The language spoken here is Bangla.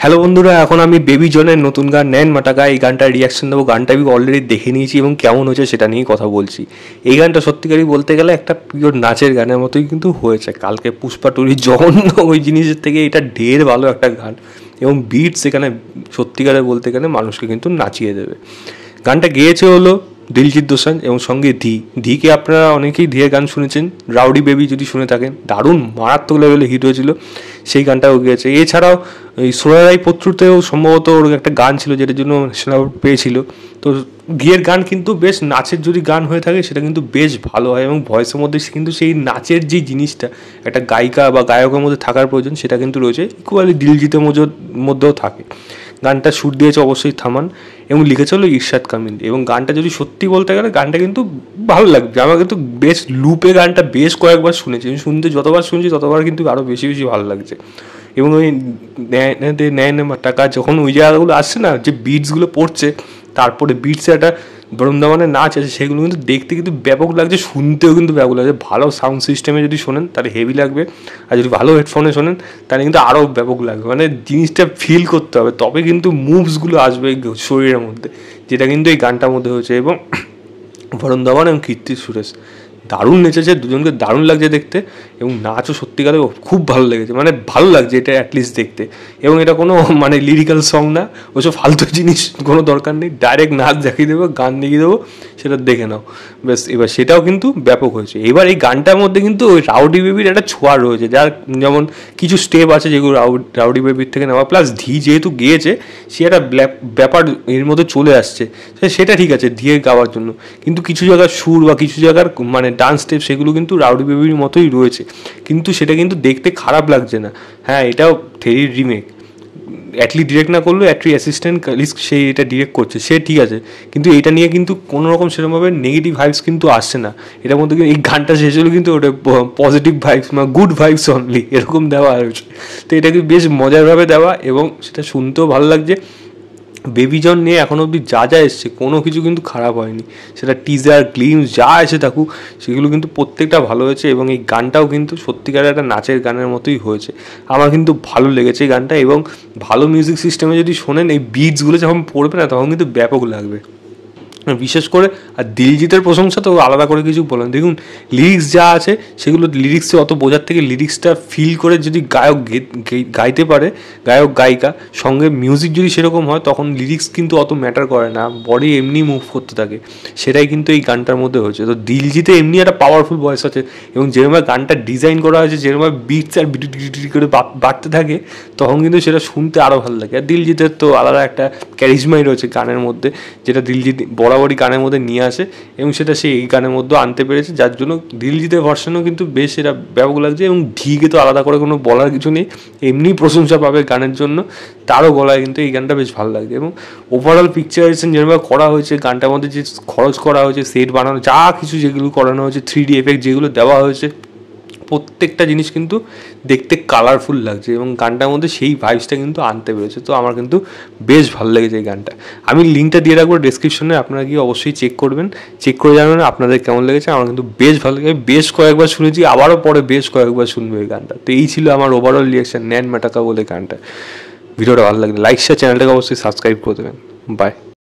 হ্যালো বন্ধুরা, এখন আমি বেবি জনের নতুন গান ন্যান মাটাকা এই গানটার রিয়াকশন দেবো। গানটা আমি অলরেডি দেখে নিয়েছি এবং কেমন হয়েছে সেটা নিয়েই কথা বলছি। এই গানটা সত্যিকারই বলতে গেলে একটা পিওর নাচের গানের মতোই কিন্তু হয়েছে। কালকে পুষ্পা টুরির জঘন্য ওই জিনিসের থেকে এটা ঢের ভালো একটা গান এবং বিট সেখানে সত্যিকারে বলতে গেলে মানুষকে কিন্তু নাচিয়ে দেবে। গানটা গেয়েছে হলো দিলজিৎ দোসাঞ্জ এবং সঙ্গে ধিকে আপনারা অনেকেই ধিয়ের গান শুনেছেন। রাউডি বেবি যদি শুনে থাকেন, দারুণ মারাত্মক লেভেলে হিট হয়েছিল, সেই গানটাও গেয়েছে। এছাড়াও এই সোনারাই পত্রতেও সম্ভবত ওর একটা গান ছিল যেটার জন্য ন্যাশনাল অ্যাওয়ার্ড পেয়েছিল। তো গিয়ের গান কিন্তু বেশ নাচের যদি গান হয়ে থাকে সেটা কিন্তু বেশ ভালো হয় এবং ভয়েসের মধ্যে কিন্তু সেই নাচের যে জিনিসটা একটা গায়িকা বা গায়কের মধ্যে থাকার প্রয়োজন সেটা কিন্তু রয়েছে, ইকুয়ালি দিলজিতের মধ্যেও থাকে। গানটা সুর দিয়েছে অবশ্যই থামান এবং লিখেছে হলো ইরশাদ কামিল। এবং গানটা যদি সত্যি বলতে গেলে গানটা কিন্তু ভালো লাগবে আমার, কিন্তু বেশ লুপে গানটা বেশ কয়েকবার শুনেছি। আমি শুনতে যতবার শুনছি ততবার কিন্তু আরও বেশি বেশি ভালো লাগছে। এবং ওই নেয় টাকা যখন ওই জায়গাগুলো আসছে না, যে বিটসগুলো পড়ছে, তারপরে বিটসে একটা বৃন্দাবনের নাচ আছে, সেগুলো কিন্তু দেখতে কিন্তু ব্যাপক লাগছে, শুনতেও কিন্তু ব্যাপক লাগছে। ভালো সাউন্ড সিস্টেমে যদি শোনেন তাহলে হেভি লাগবে, আর যদি ভালো হেডফোনে শোনেন তাহলে কিন্তু আরও ব্যাপক লাগবে। মানে জিনিসটা ফিল করতে হবে, তবে কিন্তু মুভসগুলো আসবে শরীরের মধ্যে, যেটা কিন্তু এই গানটার মধ্যে হয়েছে। এবং বরুণ ধাওয়ান এবং কীর্তি সুরেশ দারুণ নেচেছে, দুজনকে দারুণ লাগছে দেখতে এবং নাচও সত্যিকারে খুব ভালো লেগেছে। মানে ভালো লাগছে এটা অ্যাটলিস্ট দেখতে। এবং এটা কোনো মানে লিরিক্যাল সং না, ওসব ফালতু জিনিস কোনো দরকার নেই, ডাইরেক্ট নাচ দেখিয়ে দেবো, গান দেখিয়ে দেবো, সেটা দেখে নাও ব্যাস। এবার সেটাও কিন্তু ব্যাপক হয়েছে। এবার এই গানটার মধ্যে কিন্তু ওই রাউডি বেবির একটা ছোঁয়া রয়েছে, যার যেমন কিছু স্টেপ আছে যেগুলো রাউডি বেবির থেকে নেওয়া, প্লাস যেহেতু গিয়েছে সে একটা ব্যাপার এর মধ্যে চলে আসছে, সেটা ঠিক আছে ধিয়ে গাওয়ার জন্য। কিন্তু কিছু জায়গার সুর বা কিছু জায়গার মানে ডান্স স্টেপ সেগুলো কিন্তু রাউডি বেবির মতোই রয়েছে, কিন্তু সেটা কিন্তু দেখতে খারাপ লাগছে না। হ্যাঁ, এটাও থেরির রিমেক, অ্যাটলি ডিরেক্ট না করলেও অ্যাটলি অ্যাসিস্ট্যান্ট কালিস্ক সেই এটা ডিরেক্ট করছে, সে ঠিক আছে, কিন্তু এটা নিয়ে কিন্তু কোনো রকম সেরকমভাবে নেগেটিভ ভাইবস কিন্তু আসছে না এটার মধ্যে। এই গানটা শেষ হলো কিন্তু ওটা পজিটিভ ভাইবস বা গুড ভাইবস অনলি এরকম দেওয়া হয়েছে। তো এটাকে বেশ মজারভাবে দেওয়া এবং সেটা শুনতেও ভালো লাগছে। বেবিজন নিয়ে এখনও অবধি যা যা এসছে কোনো কিছু কিন্তু খারাপ হয়নি, সেটা টিজার গ্লিমস যা এসে থাকুক সেগুলো কিন্তু প্রত্যেকটা ভালো হয়েছে। এবং এই গানটাও কিন্তু সত্যিকারের একটা নাচের গানের মতোই হয়েছে, আমার কিন্তু ভালো লেগেছে এই গানটা। এবং ভালো মিউজিক সিস্টেমে যদি শোনেন, এই বিটসগুলো যখন পড়বে না তখন কিন্তু ব্যাপক লাগবে বিশেষ করে। আর দিলজিতের প্রশংসা তো আলাদা করে কিছু বলেন, দেখুন লিরিক্স যা আছে সেগুলো লিরিক্সে অত বোঝার থেকে লিরিক্সটা ফিল করে যদি গায়ক গাইতে পারে, গায়ক গায়িকা সঙ্গে মিউজিক যদি সেরকম হয়, তখন লিরিক্স কিন্তু অত ম্যাটার করে না, বডি এমনি মুভ করতে থাকে, সেটাই কিন্তু এই গানটার মধ্যে হয়েছে। তো দিলজিতে এমনি একটা পাওয়ারফুল ভয়েস আছে এবং যেরকমভাবে গানটা ডিজাইন করা হয়েছে, যেরকমভাবে বিটস আর বিটি করে বাড়তে থাকে, তখন কিন্তু সেটা শুনতে আরও ভালো লাগে। আর দিলজিতের তো আলাদা একটা ক্যারিজমাই রয়েছে গানের মধ্যে, যেটা দিলজিৎ বরাবরই গানের মধ্যে নিয়ে আসে এবং সেটা সে এই গানের মধ্যেও আনতে পেরেছে, যার জন্য দিলজিতের ভার্সনও কিন্তু বেশ এটা ব্যাপক লাগছে। এবং ধিকে তো আলাদা করে কোনো বলার কিছু নেই, এমনি প্রশংসা পাবে গানের জন্য, তারও গলায় কিন্তু এই গানটা বেশ ভালো লাগছে। এবং ওভারঅল পিকচারাইজেশন যেভাবে করা হয়েছে, গানটার মধ্যে যে খরচ করা হয়েছে, সেট বানানো যা কিছু যেগুলো করানো হয়েছে, 3D এফেক্ট যেগুলো দেওয়া হয়েছে, প্রত্যেকটা জিনিস কিন্তু দেখতে কালারফুল লাগছে এবং গানটার মধ্যে সেই ভাইবসটা কিন্তু আনতে পেরেছে। তো আমার কিন্তু বেশ ভালো লেগেছে এই গানটা। আমি লিঙ্কটা দিয়ে রাখবো ডেসক্রিপশনে, আপনারা গিয়ে অবশ্যই চেক করবেন, চেক করে জানাবেন আপনাদের কেমন লেগেছে। আমার কিন্তু বেশ ভালো লেগেছে, বেশ কয়েকবার শুনেছি, আবারও পরে বেশ কয়েকবার শুনবো এই গানটা। তো এই ছিল আমার ওভারঅল রিয়াকশন ন্যান মাটাকা বলে গানটা। ভিডিওটা ভালো লাগলে লাইক শেয়ার, চ্যানেলটাকে অবশ্যই সাবস্ক্রাইব করে দেবেন। বাই।